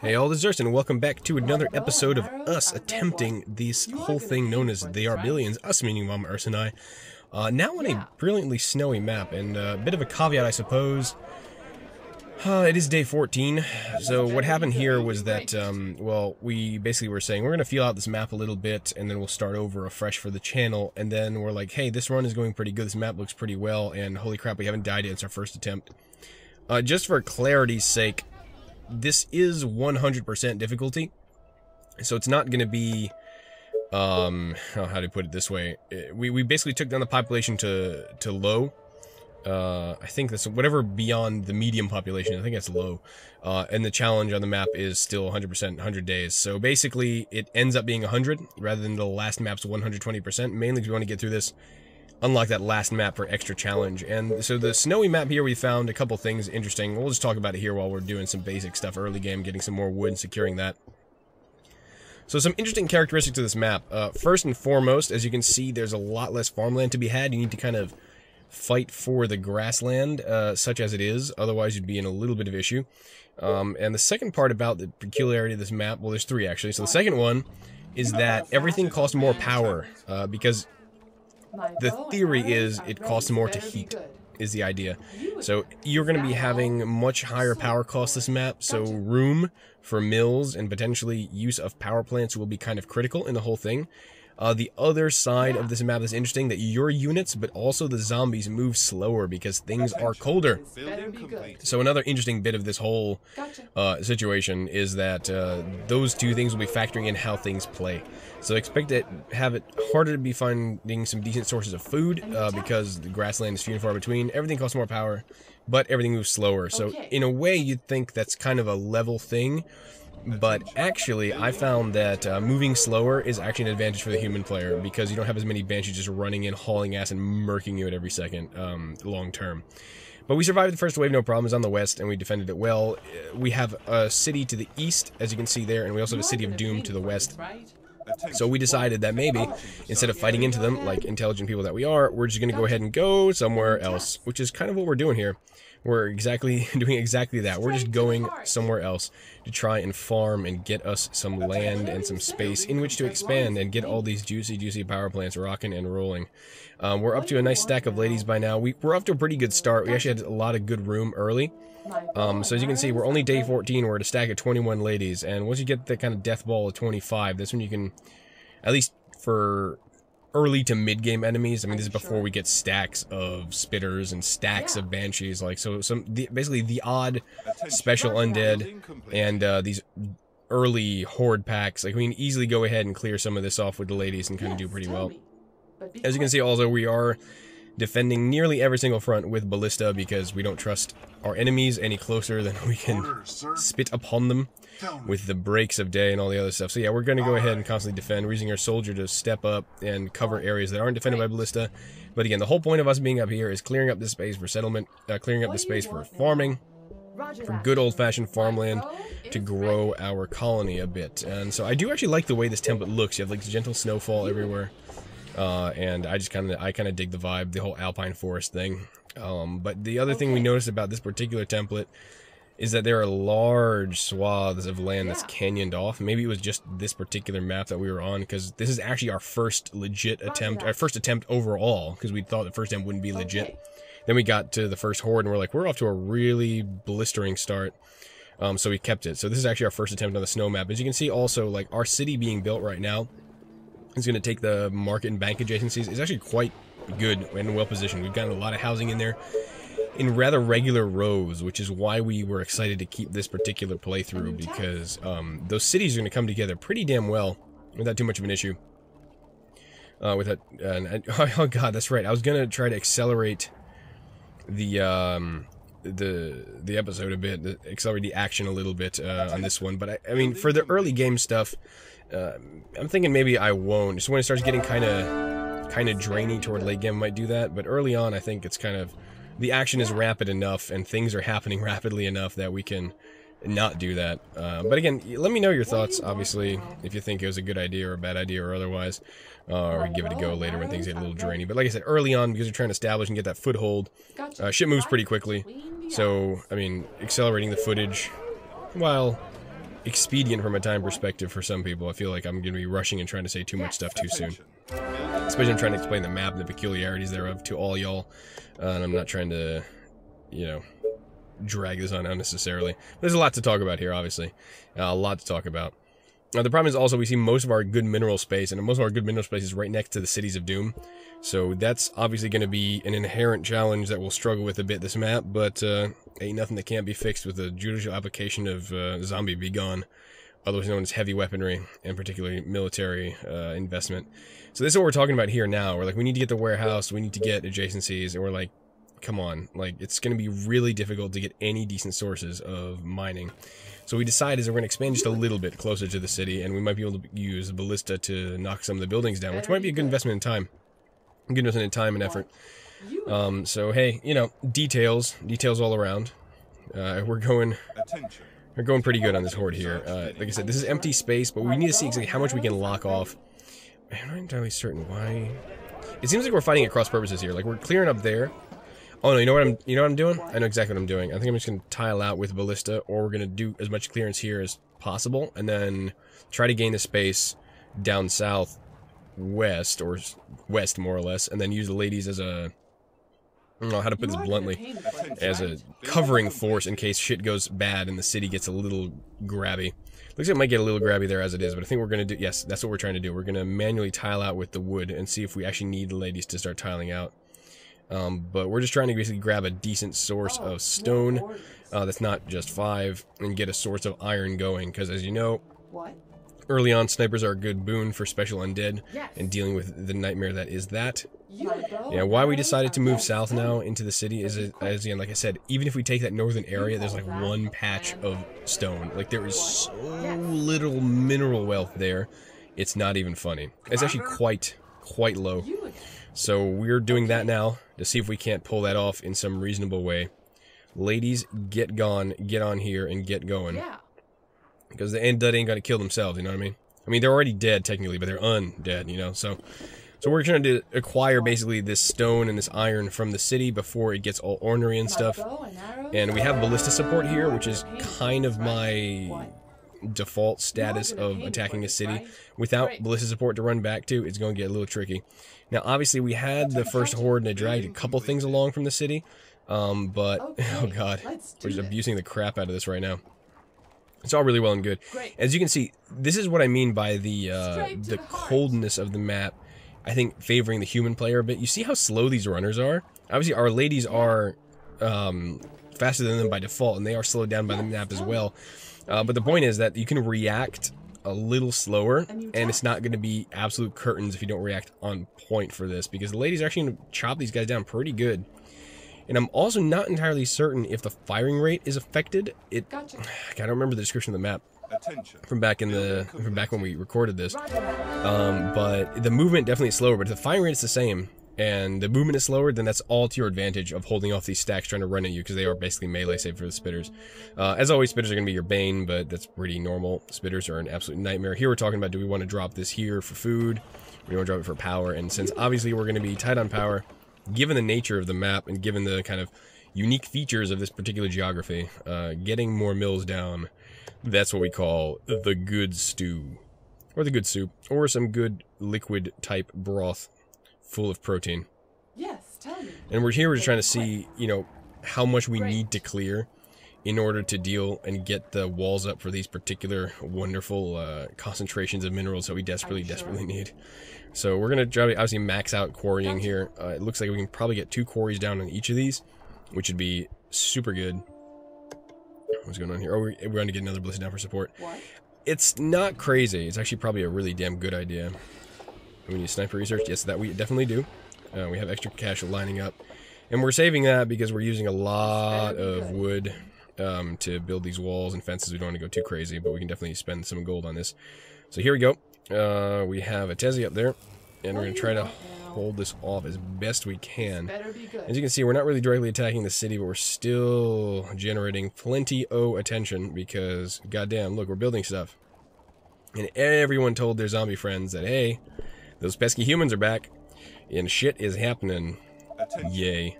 Hey all, this is Zerson, and welcome back to another episode of us attempting this whole thing known as They Are Billions, us meaning Mama Ursa and I, now on a brilliantly snowy map, and a bit of a caveat I suppose. It is day 14, so what happened here was that, well, we basically were saying we're going to feel out this map a little bit, and then we'll start over afresh for the channel, and then we're like, hey, this run is going pretty good, this map looks pretty well, and holy crap, we haven't died yet, it's our first attempt. Just for clarity's sake, this is 100% difficulty, so it's not going to be, how do you put it this way, we basically took down the population to low. I think that's whatever beyond the medium population, I think that's low, and the challenge on the map is still 100%, 100 days, so basically it ends up being 100, rather than the last map's 120%, mainly because we want to get through this, unlock that last map for extra challenge. And so the snowy map here, we found a couple things interesting. We'll just talk about it here while we're doing some basic stuff early game, getting some more wood and securing that. So some interesting characteristics of this map. First and foremost, as you can see, there's a lot less farmland to be had. You need to kind of fight for the grassland, such as it is, otherwise you'd be in a little bit of issue. And the second part about the peculiarity of this map, well, there's three actually. So the second one is that everything costs more power, because the theory is it costs more to heat, is the idea. So you're going to be having much higher power costs this map, so room for mills and potentially use of power plants will be kind of critical in the whole thing. The other side of this map is interesting, that your units, but also the zombies, move slower because things are colder. So another interesting bit of this whole situation is that those two things will be factoring in how things play. So expect to have it harder to be finding some decent sources of food because the grassland is few and far between. Everything costs more power, but everything moves slower. So in a way, you'd think that's kind of a level thing. But actually, I found that moving slower is actually an advantage for the human player, because you don't have as many banshees just running in, hauling ass, and murking you at every second, long term. But we survived the first wave, no problems, on the west, and we defended it well. We have a city to the east, as you can see there, and we also have a city of doom to the west. So we decided that maybe, instead of fighting into them, like intelligent people that we are, we're just going to go ahead and go somewhere else, which is kind of what we're doing here. We're doing exactly that. We're just going somewhere else to try and farm and get us some land and some space in which to expand and get all these juicy power plants rocking and rolling. We're up to a nice stack of ladies by now. We're off to a pretty good start. We actually had a lot of good room early. So as you can see, we're only day 14. We're at a stack of 21 ladies. And once you get that kind of death ball of 25, that's when you can, at least for early to mid-game enemies, I mean, this is before we get stacks of spitters and stacks of banshees, like, so basically the odd special undead and these early horde packs, like, we can easily go ahead and clear some of this off with the ladies and kind of do pretty well. As you can see, also, we are defending nearly every single front with ballista because we don't trust our enemies any closer than we can spit upon them with the breaks of day and all the other stuff. So yeah, we're going to go ahead and constantly defend. We're using our soldier to step up and cover areas that aren't defended by ballista. But again, the whole point of us being up here is clearing up this space for settlement, clearing up the space for farming, for good old-fashioned farmland, to grow our colony a bit. And so I do actually like the way this template looks. You have like gentle snowfall everywhere. And I kind of dig the vibe, the whole alpine forest thing. But the other thing we noticed about this particular template is that there are large swaths of land that's canyoned off. Maybe it was just this particular map that we were on, because this is actually our first legit attempt, our first attempt overall, because we thought the first attempt wouldn't be legit. Then we got to the first horde, and we're like, we're off to a really blistering start. So we kept it. So this is actually our first attempt on the snow map. As you can see, also, like, our city being built right now is going to take the market and bank adjacencies. It's actually quite good and well positioned. We've got a lot of housing in there in rather regular rows, which is why we were excited to keep this particular playthrough, because those cities are going to come together pretty damn well without too much of an issue. Oh god, that's right. I was going to try to accelerate the episode a bit, accelerate the action a little bit on this one, but I mean, for the early game stuff, I'm thinking maybe I won't. Just when it starts getting kind of drainy toward late game, I might do that. But early on, I think it's kind of, the action is rapid enough and things are happening rapidly enough that we can not do that. But again, let me know your thoughts, obviously, if you think it was a good idea or a bad idea or otherwise, or give it a go later when things get a little drainy. But like I said, early on, because you're trying to establish and get that foothold, shit moves pretty quickly. So, I mean, accelerating the footage, while expedient from a time perspective for some people. I feel like I'm going to be rushing and trying to say too much stuff too soon. Especially I'm trying to explain the map and the peculiarities thereof to all y'all. And I'm not trying to, you know, drag this on unnecessarily. There's a lot to talk about here, obviously. A lot to talk about. The problem is also we see most of our good mineral space, and most of our good mineral space is right next to the Cities of Doom. So that's obviously going to be an inherent challenge that we'll struggle with a bit this map, but ain't nothing that can't be fixed with the judicial application of Zombie Be Gone, otherwise known as heavy weaponry, and particularly military investment. So this is what we're talking about here now. We're like, we need to get the warehouse, we need to get adjacencies, and we're like, come on, like, it's going to be really difficult to get any decent sources of mining. So we decided we're going to expand just a little bit closer to the city, and we might be able to use the ballista to knock some of the buildings down, which might be a good investment in time. Good investment in time and effort. So hey, you know, details all around. We're going pretty good on this horde here. Like I said, this is empty space, but we need to see exactly how much we can lock off. I'm not entirely certain why. It seems like we're fighting at cross purposes here. Like, we're clearing up there. Oh no, you know what I'm doing? I know exactly what I'm doing. I think I'm just gonna tile out with ballista, or we're gonna do as much clearance here as possible, and then try to gain the space down south west, or west more or less, and then use the ladies as a, I don't know how to put this bluntly, as a covering force in case shit goes bad and the city gets a little grabby. Looks like it might get a little grabby there as it is, but I think we're gonna do, yes, that's what we're trying to do. We're gonna manually tile out with the wood and see if we actually need the ladies to start tiling out. But we're just trying to basically grab a decent source of stone that's not just 5, and get a source of iron going, because as you know, early on snipers are a good boon for special undead and dealing with the nightmare that is that. Yeah, why we decided to move south now into the city is, as again, like I said, even if we take that northern area, there's like one patch of stone. Like, there is so little mineral wealth there, it's not even funny. It's actually quite low. So we're doing that now to see if we can't pull that off in some reasonable way. Ladies, get gone, get on here, and get going. Because the undead ain't gonna kill themselves, you know what I mean? I mean, they're already dead, technically, but they're undead, you know? So we're trying to acquire, basically, this stone and this iron from the city before it gets all ornery and stuff. And we have ballista support here, which is kind of my default status of attacking a city. Without ballista support to run back to, it's going to get a little tricky. Now, obviously, we had the first horde, and it dragged a couple things along from the city, but, oh god, we're just abusing the crap out of this right now. It's all really well and good. As you can see, this is what I mean by the coldness of the map, I think, favoring the human player a bit. You see how slow these runners are? Obviously, our ladies are faster than them by default, and they are slowed down by the map as well. But the point is that you can react a little slower, and it's not going to be absolute curtains if you don't react on point for this, because the ladies are actually going to chop these guys down pretty good. And I'm also not entirely certain if the firing rate is affected. I don't remember the description of the map from back when we recorded this. But the movement definitely is slower, but if the firing rate is the same and the movement is slower, then that's all to your advantage of holding off these stacks trying to run at you, because they are basically melee, save for the spitters. As always, spitters are going to be your bane, but that's pretty normal. Spitters are an absolute nightmare. Here we're talking about, do we want to drop this here for food, or do we want to drop it for power? And since obviously we're going to be tight on power, given the nature of the map and given the kind of unique features of this particular geography, getting more mills down, that's what we call the good stew, or the good soup, or some good liquid type broth full of protein. Yes, tell me. And we're just trying to see, you know, how much we need to clear in order to deal and get the walls up for these particular wonderful concentrations of minerals that we desperately need. So we're going to try to obviously max out quarrying here. It looks like we can probably get 2 quarries down on each of these, which would be super good. What's going on here? Oh, we're going to get another ballista down for support. What? It's not crazy. It's actually probably a really damn good idea. We need sniper research. Yes, that we definitely do. We have extra cash lining up. And we're saving that because we're using a lot of wood to build these walls and fences. We don't want to go too crazy, but we can definitely spend some gold on this. So here we go. We have a Tezzy up there, and we're going to try to hold this off as best we can. As you can see, we're not really directly attacking the city, but we're still generating plenty of attention because, goddamn, look, we're building stuff. And everyone told their zombie friends that, hey, those pesky humans are back, and shit is happening. Yay.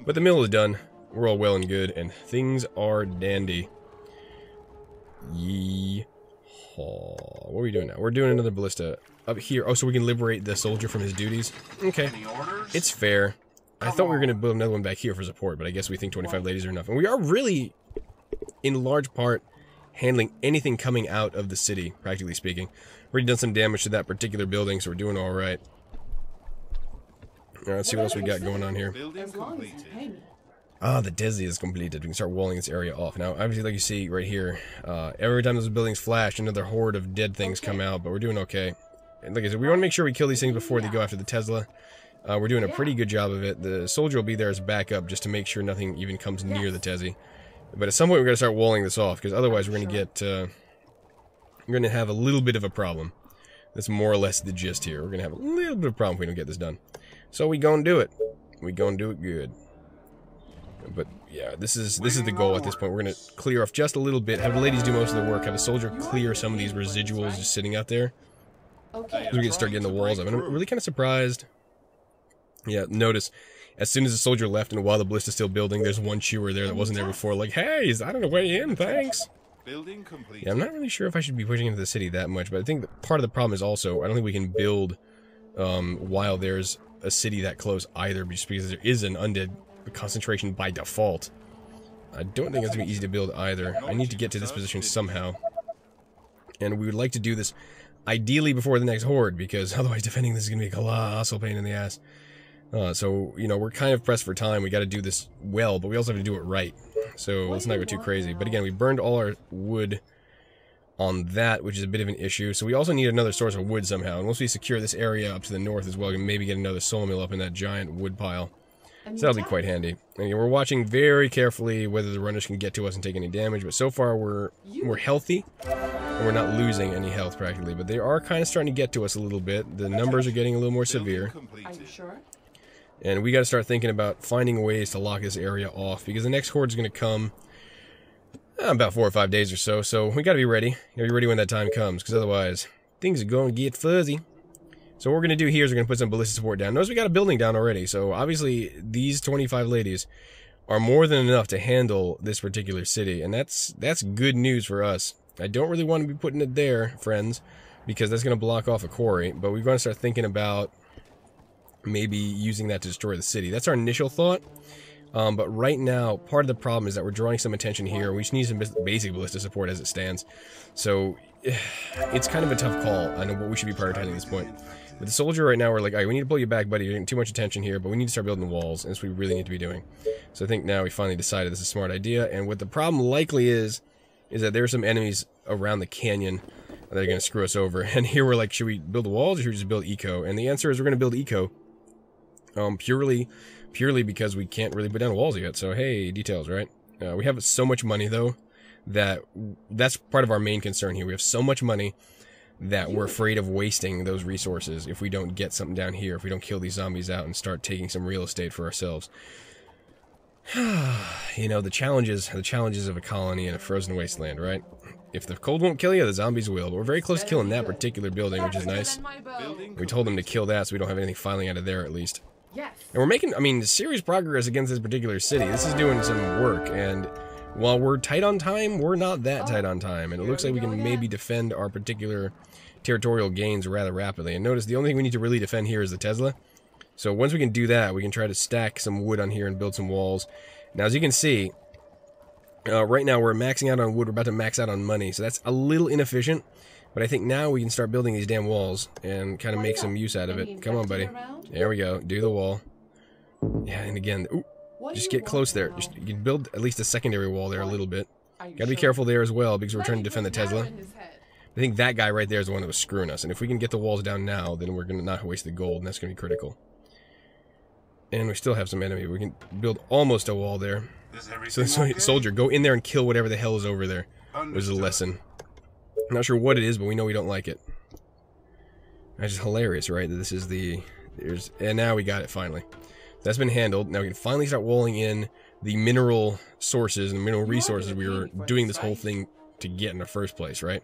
But the mill is done. We're all well and good, and things are dandy. Yee. What are we doing now? We're doing another ballista up here. Oh, so we can liberate the soldier from his duties? Okay. It's fair. I thought we were going to build another one back here for support, but I guess we think 25 ladies are enough. And we are really, in large part, handling anything coming out of the city, practically speaking. Already done some damage to that particular building, so we're doing alright. Alright, let's see what else we got going on here. Ah, the Desi is completed. We can start walling this area off. Now, obviously, like you see right here, every time those buildings flash, another horde of dead things come out, but we're doing okay. And like I said, we want to make sure we kill these things before they go after the Tesla. We're doing a pretty good job of it. The soldier will be there as backup just to make sure nothing even comes near the Tesla. But at some point, we're going to start walling this off, because otherwise we're going to get, we're going to have a little bit of a problem. That's more or less the gist here. We're going to have a little bit of a problem if we don't get this done. So we going to do it. We going to do it good. But yeah, this is the goal at this point. We're going to clear off just a little bit, have the ladies do most of the work, have a soldier clear some of these residuals just sitting out there. Okay. So we can start getting the walls up. And I'm really kind of surprised. Yeah, notice, as soon as the soldier left and while the ballista's still building, there's one chewer there that wasn't there before. Like, hey, is that on the way in? Thanks. Building complete. Yeah, I'm not really sure if I should be pushing into the city that much, but I think that part of the problem is also, I don't think we can build while there's a city that close either, just because there is an undead concentration by default. I don't think it's going to be easy to build either. I need to get to this position somehow. And we would like to do this ideally before the next horde, because otherwise defending this is going to be a colossal pain in the ass. So, you know, we're kind of pressed for time. We got to do this well, but we also have to do it right. So let's not go too crazy. But again, we burned all our wood on that, which is a bit of an issue. So we also need another source of wood somehow. And once we secure this area up to the north as well, we can maybe get another sawmill up in that giant wood pile. So that'll be quite handy. And again, we're watching very carefully whether the runners can get to us and take any damage. But so far, we're healthy. And we're not losing any health practically. But they are kind of starting to get to us a little bit. The numbers are getting a little more severe. Are you sure? And we got to start thinking about finding ways to lock this area off, because the next horde's going to come about 4 or 5 days or so. So we got to be ready. Got to be ready when that time comes, because otherwise things are going to get fuzzy. So what we're going to do here is we're going to put some ballistic support down. Notice we got a building down already. So obviously these 25 ladies are more than enough to handle this particular city, and that's good news for us. I don't really want to be putting it there, friends, because that's going to block off a quarry. But we're going to start thinking about maybe using that to destroy the city. That's our initial thought. But right now, part of the problem is that we're drawing some attention here. We just need some basic ballistic support as it stands. So it's kind of a tough call on what we should be prioritizing at this point. With the soldier right now, we're like, all right, we need to pull you back, buddy. You're getting too much attention here, but we need to start building walls, and that's what we really need to be doing. So I think now we finally decided this is a smart idea, and what the problem likely is that there are some enemies around the canyon that are going to screw us over. And here we're like, should we build the walls, or should we just build eco? And the answer is we're going to build eco. Purely because we can't really put down walls yet. So hey, details, right? We have so much money though that's part of our main concern here. We have so much money that we're afraid of wasting those resources if we don't get something down here, if we don't kill these zombies out and start taking some real estate for ourselves. You know, the challenges of a colony in a frozen wasteland, right? If the cold won't kill you, the zombies will. But we're very close to killing that particular building, which is nice. We told them to kill that, so we don't have anything filing out of there at least. Yes. And we're making, I mean, serious progress against this particular city. This is doing some work, and while we're tight on time, we're not that tight on time. And it looks like we can maybe defend our particular territorial gains rather rapidly. And notice the only thing we need to really defend here is the Tesla. So once we can do that, we can try to stack some wood on here and build some walls. Now, as you can see, right now we're maxing out on wood. We're about to max out on money. So that's a little inefficient. But I think now we can start building these damn walls and kind of make some use out of it. Come on, buddy. There we go. Do the wall. Yeah, and again, ooh, just get close there. Just, you can build at least a secondary wall there a little bit. Gotta be careful there as well, because we're trying to defend the Tesla. I think that guy right there is the one that was screwing us. And if we can get the walls down now, then we're going to not waste the gold, and that's going to be critical. And we still have some enemy. We can build almost a wall there. So, soldier, go in there and kill whatever the hell is over there. Was a lesson. I'm not sure what it is, but we know we don't like it. That's just hilarious, right? That this is the... and now we got it, finally. That's been handled. Now we can finally start walling in the mineral sources and mineral resources we were doing this whole thing to get in the first place, right?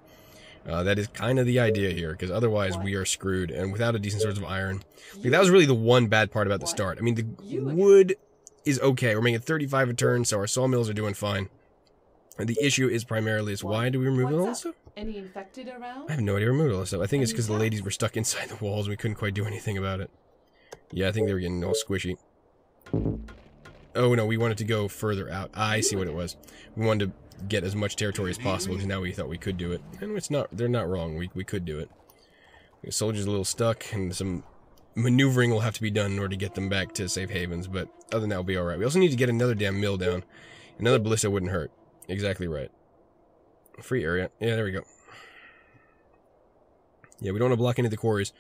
That is kind of the idea here, because otherwise we are screwed, and without a decent source of iron. Like, that was really the one bad part about the start. I mean, the wood is okay. We're making 35 a turn, so our sawmills are doing fine. And the issue is primarily is why do we remove all this stuff? Any infected around? I have no idea who removed all this stuff. I think it's because the ladies were stuck inside the walls and we couldn't quite do anything about it. Yeah, I think they were getting all squishy. Oh no, we wanted to go further out. I see what it was. We wanted to get as much territory as possible because now we thought we could do it. And it's not, they're not wrong, we could do it. The soldiers are a little stuck and some maneuvering will have to be done in order to get them back to safe havens, but other than that, we'll be alright. We also need to get another damn mill down. Another ballista wouldn't hurt. Exactly right. Free area. Yeah, there we go. Yeah, we don't want to block any of the quarries.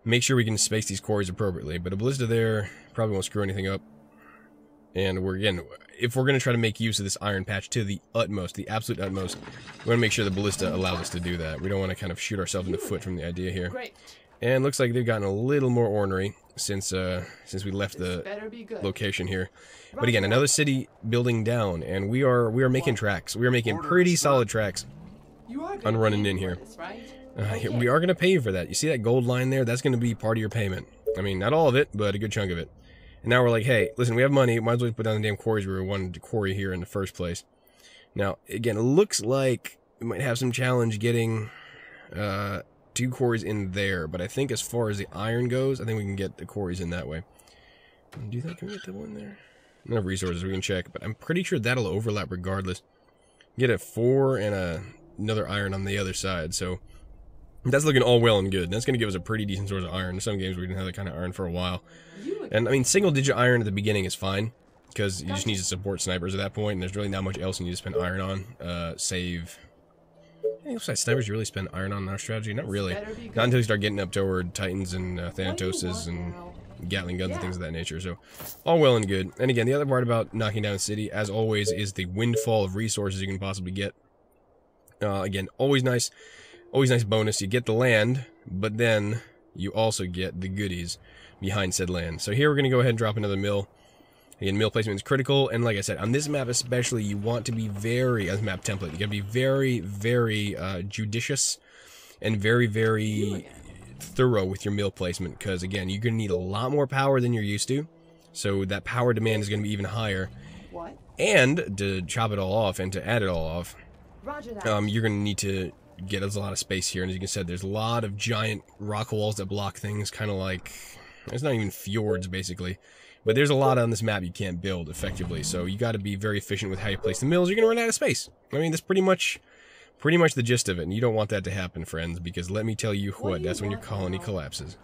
Make sure we can space these quarries appropriately, but a ballista there probably won't screw anything up. And we're, again, if we're going to try to make use of this iron patch to the utmost, the absolute utmost, we want to make sure the ballista allows us to do that. We don't want to kind of shoot ourselves in the foot from the idea here. Great. And looks like they've gotten a little more ornery since we left the location here. But again, another city building down, and we are making tracks. We are making pretty solid tracks on running in here. We are going to pay you for that. You see that gold line there? That's going to be part of your payment. I mean, not all of it, but a good chunk of it. And now we're like, hey, listen, we have money. Might as well put down the damn quarries we wanted to quarry here in the first place. Now, again, it looks like we might have some challenge getting 2 quarries in there. But I think as far as the iron goes, I think we can get the quarries in that way. Can we do that? Can we get the one there? Enough resources, we can check. But I'm pretty sure that'll overlap regardless. Get a 4 and another iron on the other side. So that's looking all well and good. That's going to give us a pretty decent source of iron. In some games we didn't have that kind of iron for a while. And I mean, single-digit iron at the beginning is fine, because you just need to support snipers at that point, and there's really not much else you need to spend iron on. Save. Anything else besides snipers you really spend iron on in our strategy? Not really. Not until you start getting up toward Titans and Thanatoses and Gatling guns and things of that nature. So, all well and good. And again, the other part about knocking down a city, as always, is the windfall of resources you can possibly get. Again, always nice bonus. You get the land, but then you also get the goodies behind said land. So here we're going to go ahead and drop another mill. Again, mill placement is critical, and like I said, on this map especially, you want to be very, as map template, you got to be very, very judicious and very, very thorough with your mill placement, because again, you're going to need a lot more power than you're used to, so that power demand is going to be even higher. And to chop it all off and to add it all off, you're going to need to get us a lot of space here, and as you can see, there's a lot of giant rock walls that block things, kind of like, it's not even fjords basically, but there's a lot on this map you can't build effectively, so you got to be very efficient with how you place the mills. You're going to run out of space. I mean, that's pretty much the gist of it, and you don't want that to happen, friends, because let me tell you what, that's when your colony collapses.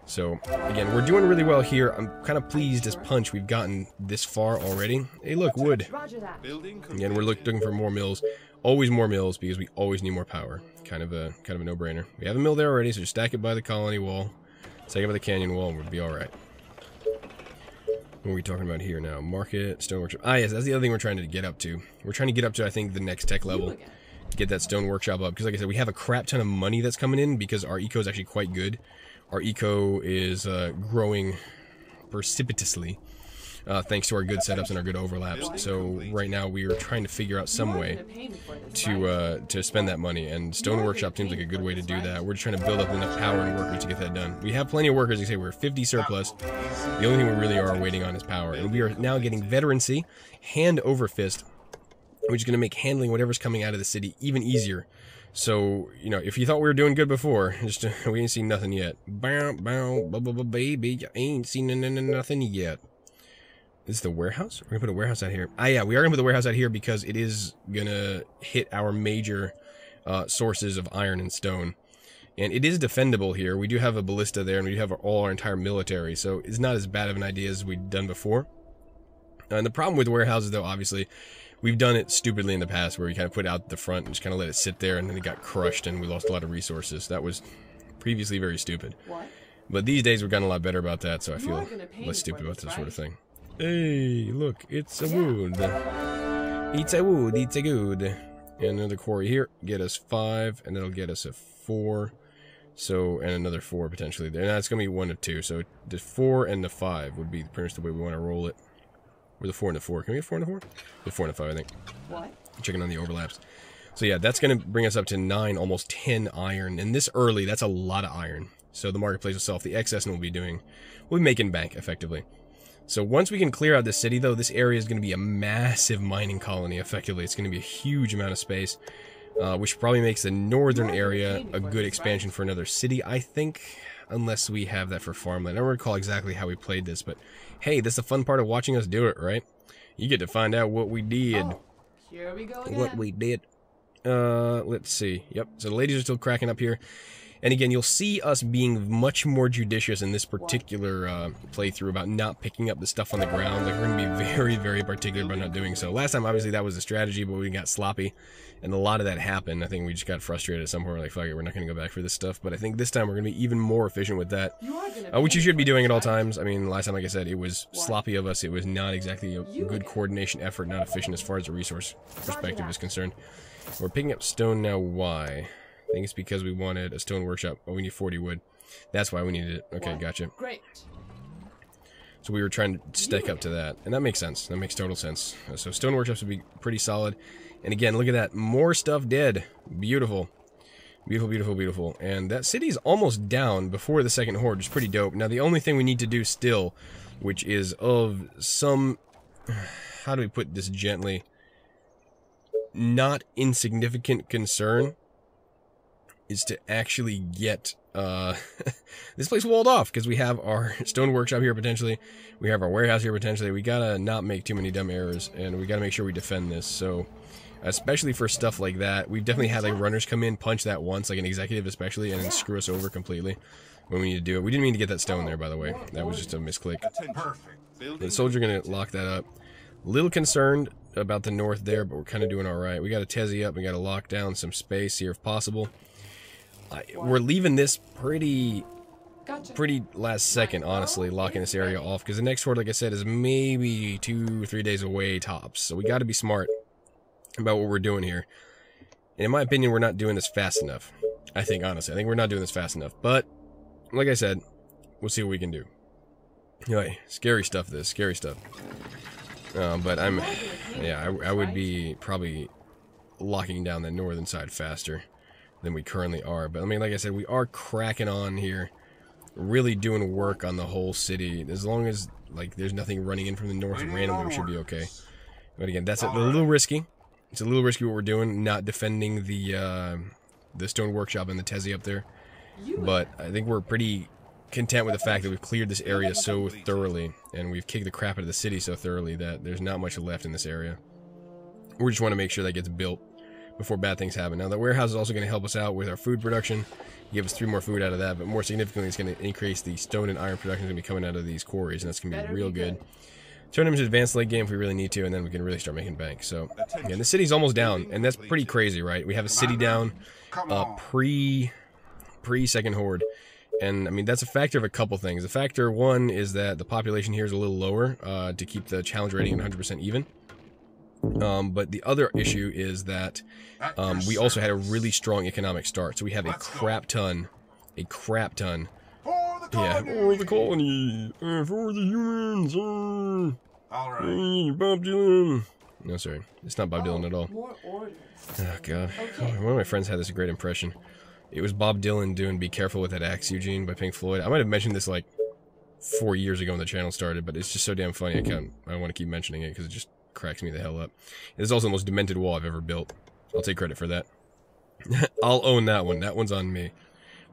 So, again, we're doing really well here. I'm kind of pleased as punch we've gotten this far already. Hey, look, wood. Again, we're looking for more mills. Always more mills, because we always need more power. Kind of a no-brainer. We have a mill there already, so just stack it by the colony wall. Stack it by the canyon wall, and we'll be alright. What are we talking about here now? Market, stone workshop. Ah, yes, that's the other thing we're trying to get up to. We're trying to get up to, I think, the next tech level. To get that stone workshop up. Because, like I said, we have a crap ton of money that's coming in, because our eco is actually quite good. Our eco is growing precipitously, thanks to our good setups and our good overlaps. So right now we are trying to figure out some way to spend that money, and Stone Workshop seems like a good way to do that. We're just trying to build up enough power and workers to get that done. We have plenty of workers. Like I say, we're 50 surplus. The only thing we really are waiting on is power, and we are now getting veterancy, hand over fist, which is going to make handling whatever's coming out of the city even easier. So, you know, if you thought we were doing good before, just we ain't seen nothing yet. Bow, bow, baby, you ain't seen nothing yet. Is this the warehouse? We're gonna put a warehouse out here. Ah, yeah, we are gonna put the warehouse out here because it is gonna hit our major sources of iron and stone. And it is defendable here. We do have a ballista there, and we do have all our entire military, so it's not as bad of an idea as we've done before. And the problem with warehouses, though, obviously, we've done it stupidly in the past, where we kind of put it out the front and just kind of let it sit there, and then it got crushed, and we lost a lot of resources. That was previously very stupid. But these days, we've gotten a lot better about that, so I feel less stupid about this sort of thing. Hey, look, it's a wood. It's a wood, it's a good. And another quarry here, get us 5, and that'll get us a 4. So, and another 4 potentially there. Now it's gonna be 1 of 2, so the 4 and the 5 would be pretty much the way we want to roll it. Or the 4 and the 4. Can we get 4 and the 4? The 4 and the 5, I think. What? Checking on the overlaps. So yeah, that's gonna bring us up to 9, almost 10 iron. And this early, that's a lot of iron. So the marketplace itself, the excess, and we'll be making bank effectively. So once we can clear out this city, though, this area is going to be a massive mining colony, effectively. It's going to be a huge amount of space, which probably makes the northern area a good expansion for another city, I think, unless we have that for farmland. I don't recall exactly how we played this, but hey, that's the fun part of watching us do it, right? You get to find out what we did. Oh, here we go again. What we did. Let's see. Yep, so the ladies are still cracking up here. And again, you'll see us being much more judicious in this particular playthrough about not picking up the stuff on the ground. Like, we're going to be very, very particular about not doing so. Last time, obviously, that was the strategy, but we got sloppy. And a lot of that happened. I think we just got frustrated at some point. We're like, fuck it, we're not going to go back for this stuff. But I think this time we're going to be even more efficient with that. Which you should be doing at all times. I mean, last time, like I said, it was sloppy of us. It was not exactly a good coordination effort, not efficient as far as a resource perspective is concerned. We're picking up stone now. Why? I think it's because we wanted a stone workshop. Oh, we need 40 wood. That's why we needed it. Okay, gotcha. Great. So we were trying to stack up to that. And that makes sense. That makes total sense. So stone workshops would be pretty solid. And again, look at that. More stuff dead. Beautiful. Beautiful, beautiful, beautiful. And that city's almost down before the second horde, which is pretty dope. Now, the only thing we need to do still, which is of some... How do we put this gently? Not insignificant concern, is to actually get this place walled off, because we have our stone workshop here potentially, we have our warehouse here potentially. We gotta not make too many dumb errors, and we gotta make sure we defend this. So especially for stuff like that, we've definitely had like runners come in, punch that once, like an executive especially, and then screw us over completely when we need to do it. We didn't mean to get that stone there, by the way. That was just a misclick. The soldier gonna lock that up. Little concerned about the north there, but we're kind of doing all right. We got to Tezzy up. We got to lock down some space here if possible. We're leaving this pretty last second, honestly, locking this area off, because the next horde, like I said, is maybe 2 or 3 days away tops. So we got to be smart about what we're doing here. And in my opinion, we're not doing this fast enough. I think, honestly, I think we're not doing this fast enough. But like I said, we'll see what we can do. Anyway, scary stuff. This scary stuff. But I would be probably locking down the northern side faster than we currently are. But I mean, like I said, we are cracking on here, really doing work on the whole city. As long as like there's nothing running in from the north randomly, we should be okay. But again, that's a little risky. It's a little risky what we're doing, not defending the stone workshop and the Tezzy up there. But I think we're pretty content with the fact that we've cleared this area so thoroughly, and we've kicked the crap out of the city so thoroughly that there's not much left in this area. We just want to make sure that gets built before bad things happen. Now, the warehouse is also going to help us out with our food production. Give us 3 more food out of that, but more significantly, it's going to increase the stone and iron production that's going to be coming out of these quarries, and that's going to be real good. Turn them into advanced late game if we really need to, and then we can really start making bank. So, again, the city's almost down, and that's pretty crazy, right? We have a city down pre-second horde. And, I mean, that's a factor of a couple things. The factor one is that the population here is a little lower to keep the challenge rating at 100% even. But the other issue is that we also had a really strong economic start. So we have a crap ton. Yeah, for the colony, for the humans. All right. Bob Dylan. No, sorry. It's not Bob Dylan at all. Oh, God. One of my friends had this great impression. It was Bob Dylan doing Be Careful with That Axe, Eugene, by Pink Floyd. I might have mentioned this like 4 years ago when the channel started, but it's just so damn funny. I want to keep mentioning it because it just cracks me the hell up. It's also the most demented wall I've ever built. I'll take credit for that. I'll own that one. That one's on me.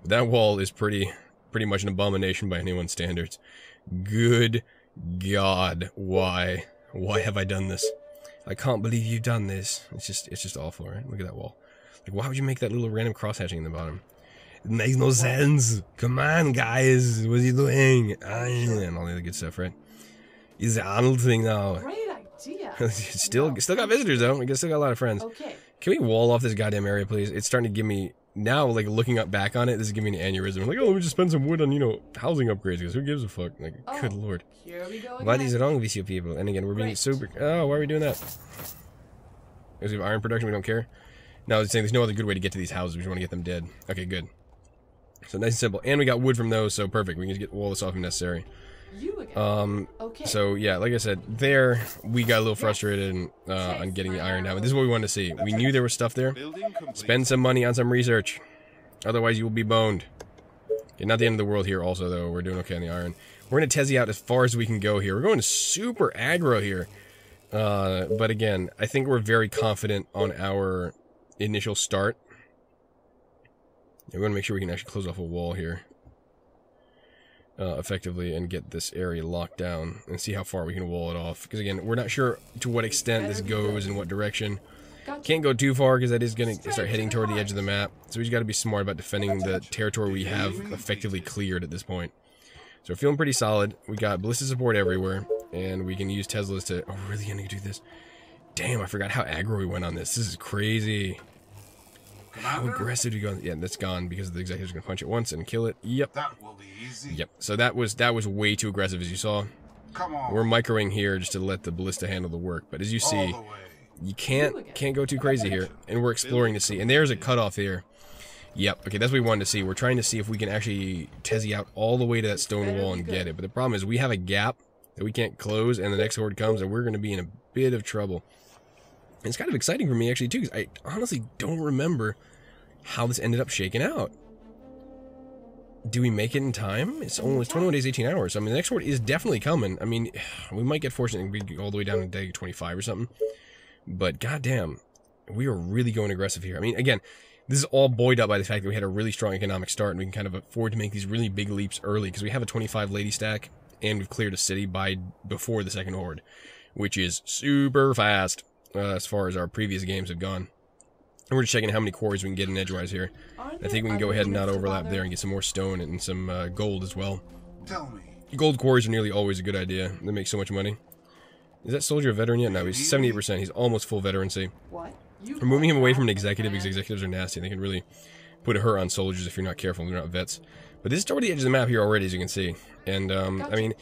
That wall is pretty much an abomination by anyone's standards. Good God, why? Why have I done this? I can't believe you've done this. It's just awful, right? Look at that wall. Like, why would you make that little random cross-hatching in the bottom? It makes no sense. Come on, guys. What are you doing? And all the other good stuff, right? It's the Arnold thing now. Great idea. still got visitors, though. We still got a lot of friends. Okay. Can we wall off this goddamn area, please? It's starting to give me... Now, like, looking up back on it, this is giving me an aneurysm. I'm like, oh, let me just spend some wood on, you know, housing upgrades, because who gives a fuck? Like, good lord. Here we go again. What is wrong with you people? And again, we're being super... Oh, why are we doing that? Because we have iron production, we don't care? No, I was saying there's no other good way to get to these houses. We just want to get them dead. Okay, good. So nice and simple. And we got wood from those, so perfect. We can just wall this off if necessary. Okay. So yeah, like I said, there we got a little frustrated on getting the iron down. But this is what we wanted to see. We knew there was stuff there. Spend some money on some research. Otherwise, you will be boned. Okay, not the end of the world here also, though. We're doing okay on the iron. We're going to Tezzy out as far as we can go here. We're going super aggro here. But again, I think we're very confident on our initial start. We want to make sure we can actually close off a wall here. Effectively, and get this area locked down and see how far we can wall it off. Because again, we're not sure to what extent this goes, in what direction. Can't go too far because that is going to start heading toward the edge of the map. So we just got to be smart about defending the territory we have effectively cleared at this point. So we're feeling pretty solid. We got ballista support everywhere, and we can use Teslas to... Oh, we're really going to do this? Damn, I forgot how aggro we went on this. This is crazy. How aggressive do you go? Yeah, that's gone because the executive's going to punch it once and kill it. Yep. That will be easy. Yep. So that was way too aggressive, as you saw. Come on. We're microing here just to let the ballista handle the work. But as you see, you can't go too crazy here. And we're exploring to see. And there's a cutoff here. Yep. Okay, that's what we wanted to see. We're trying to see if we can actually Tezzy out all the way to that stone wall and get it. But the problem is we have a gap that we can't close, and the next horde comes, and we're going to be in a bit of trouble. And it's kind of exciting for me, actually, too, because I honestly don't remember how this ended up shaking out. Do we make it in time? It's only 21 days, 18 hours. So, I mean, the next horde is definitely coming. I mean, we might get fortunate and be all the way down to day 25 or something. But, goddamn, we are really going aggressive here. I mean, again, this is all buoyed up by the fact that we had a really strong economic start, and we can kind of afford to make these really big leaps early, because we have a 25 lady stack, and we've cleared a city before the second horde, which is super fast. As far as our previous games have gone. And we're just checking how many quarries we can get in edgewise here. I think we can go ahead and not overlap there and get some more stone and some gold as well. Tell me. Gold quarries are nearly always a good idea. They make so much money. Is that soldier a veteran yet? No, he's 78%. He's almost full veterancy. What? We're moving him away from an executive because executives are nasty. They can really put a hurt on soldiers if you're not careful. They're not vets. But this is toward the edge of the map here already, as you can see. And, I mean...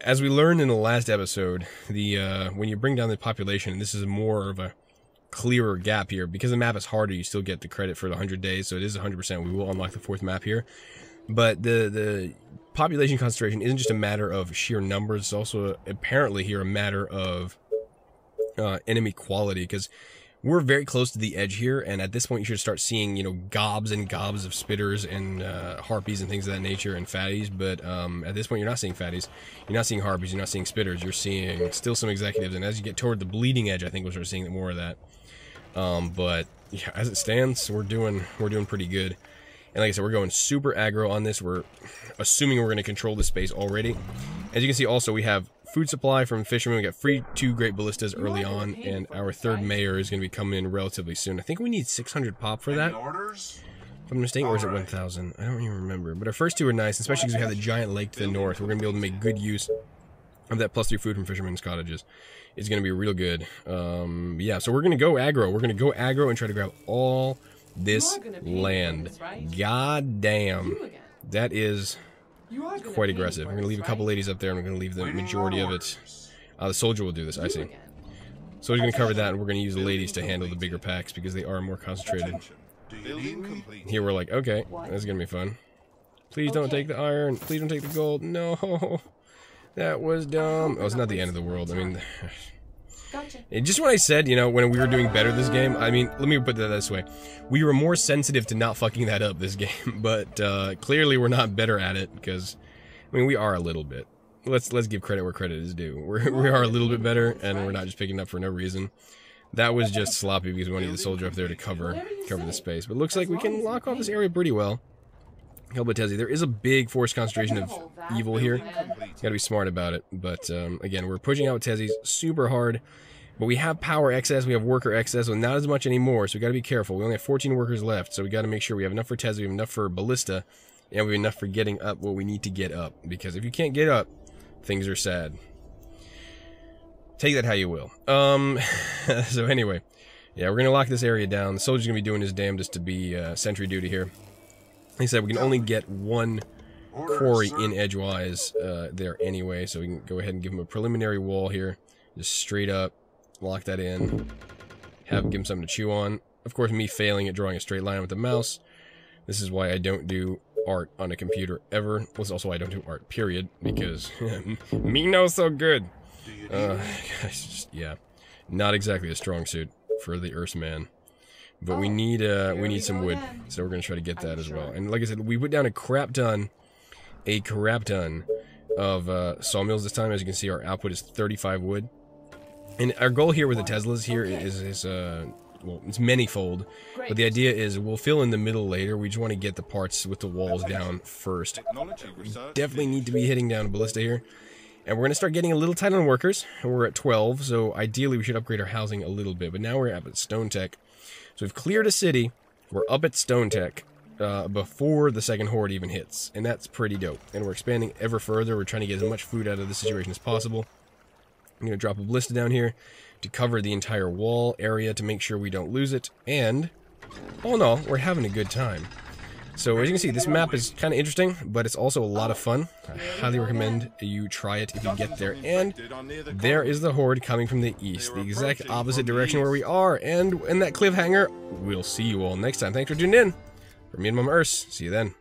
As we learned in the last episode, when you bring down the population, this is more of a clearer gap here. Because the map is harder, you still get the credit for the 100 days, so it is 100%. We will unlock the 4th map here. But the population concentration isn't just a matter of sheer numbers, it's also apparently here a matter of enemy quality, because we're very close to the edge here, and at this point you should start seeing, you know, gobs and gobs of spitters and harpies and things of that nature and fatties, but at this point you're not seeing fatties, you're not seeing harpies, you're not seeing spitters, you're seeing still some executives, and as you get toward the bleeding edge, I think we'll start seeing more of that. But yeah, as it stands, we're doing pretty good. And like I said, we're going super aggro on this. We're assuming we're going to control the space already. As you can see, also, we have food supply from fishermen. We got free 2 great ballistas early on, and our 3rd mayor is going to be coming in relatively soon. I think we need 600 pop for that. If I'm mistaken, or is it 1,000? I don't even remember. But our first 2 are nice, especially because we have the giant lake to the north. We're going to be able to make good use of that +3 food from fishermen's cottages. It's going to be real good. Yeah, so we're going to go aggro. We're going to go aggro and try to grab all this land. God damn. That is quite aggressive. We're going to leave a couple ladies up there, and we're going to leave the majority of it. The soldier will do this, I see. Soldier's going to cover that, and we're going to use the ladies to handle the bigger packs, because they are more concentrated. Here we're like, okay, that's going to be fun. Please don't take the iron. Please don't take the gold. No. That was dumb. Oh, it's not the end of the world. I mean... Just when I said, you know, when we were doing better this game, I mean, let me put that this way. We were more sensitive to not fucking that up this game, but clearly we're not better at it, because, I mean, we are a little bit. Let's give credit where credit is due. We are a little bit better, and we're not just picking up for no reason. That was just sloppy because we wanted the soldier up there to cover the space. But it looks like we can lock off this area pretty well. Tezzy, there is a big force concentration of evil here. Gotta be smart about it. But, again, we're pushing out Tezzies super hard. But we have power excess, we have worker excess, so not as much anymore, so we gotta be careful. We only have 14 workers left, so we gotta make sure we have enough for Tezzy, we have enough for Ballista, and we have enough for getting up what we need to get up. Because if you can't get up, things are sad. Take that how you will. So anyway, yeah, we're gonna lock this area down. The soldier's gonna be doing his damnedest to be sentry duty here. Like I said, we can only get 1 quarry in edgewise there anyway, so we can go ahead and give him a preliminary wall here, just straight up. Lock that in, give him something to chew on. Of course, me failing at drawing a straight line with the mouse. This is why I don't do art on a computer ever. Well, it's also why I don't do art, period, because me no so good. Yeah, not exactly a strong suit for the Earthman. But we need some wood, so we're gonna try to get that as well. And like I said, we put down a crap ton of sawmills this time. As you can see, our output is 35 wood. And our goal here with the Teslas here is well, it's manifold, but the idea is we'll fill in the middle later. We just want to get the parts with the walls down first. We definitely need to be hitting down a ballista here. And we're going to start getting a little tight on workers. We're at 12, so ideally we should upgrade our housing a little bit. But now we're up at Stone Tech. So we've cleared a city. We're up at Stone Tech before the second Horde even hits. And that's pretty dope. And we're expanding ever further. We're trying to get as much food out of this situation as possible. I'm going to drop a ballista down here to cover the entire wall area to make sure we don't lose it. And, all in all, we're having a good time. So as you can see, this map is kind of interesting, but it's also a lot of fun. I highly recommend you try it if you get there. And there is the Horde coming from the east, the exact opposite direction where we are. And in that cliffhanger, we'll see you all next time. Thanks for tuning in. From me and Mama Urs, see you then.